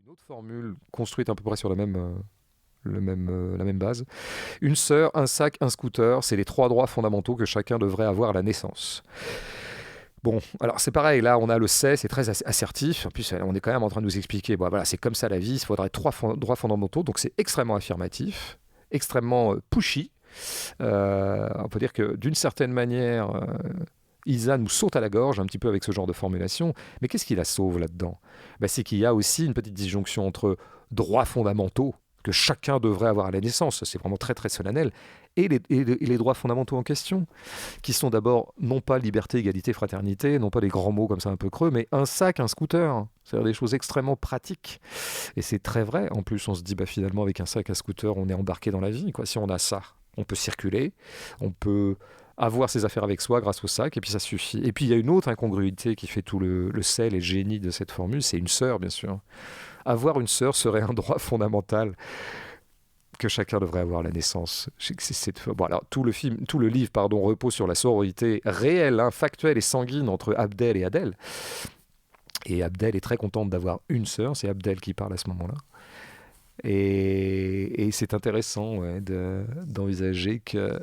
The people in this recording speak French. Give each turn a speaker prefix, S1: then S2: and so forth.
S1: Une autre formule construite à peu près sur la même base. Une sœur, un sac, un scooter, c'est les trois droits fondamentaux que chacun devrait avoir à la naissance. Bon, alors c'est pareil, là on a le c'est très assertif, en plus on est quand même en train de nous expliquer, bon, voilà, c'est comme ça la vie, il faudrait droits fondamentaux, donc c'est extrêmement affirmatif, extrêmement pushy. On peut dire que d'une certaine manière, Isa nous saute à la gorge un petit peu avec ce genre de formulation, mais qu'est-ce qui la sauve là-dedans? Ben, c'est qu'il y a aussi une petite disjonction entre droits fondamentaux que chacun devrait avoir à la naissance, c'est vraiment très très solennel, et les droits fondamentaux en question, qui sont d'abord non pas liberté, égalité, fraternité, non pas des grands mots comme ça un peu creux, mais un sac, un scooter, c'est-à-dire des choses extrêmement pratiques. Et c'est très vrai, en plus on se dit bah, finalement avec un sac, un scooter, on est embarqué dans la vie, quoi. Si on a ça, on peut circuler, on peut avoir ses affaires avec soi grâce au sac, et puis ça suffit. Et puis il y a une autre incongruité qui fait tout le sel et le génie de cette formule, c'est une sœur, bien sûr. Avoir une sœur serait un droit fondamental que chacun devrait avoir à la naissance. Bon, alors, tout le livre, pardon, repose sur la sororité réelle, hein, factuelle et sanguine entre Abdel et Adèle. Et Abdel est très contente d'avoir une sœur, c'est Abdel qui parle à ce moment-là. Et c'est intéressant, ouais, d'envisager que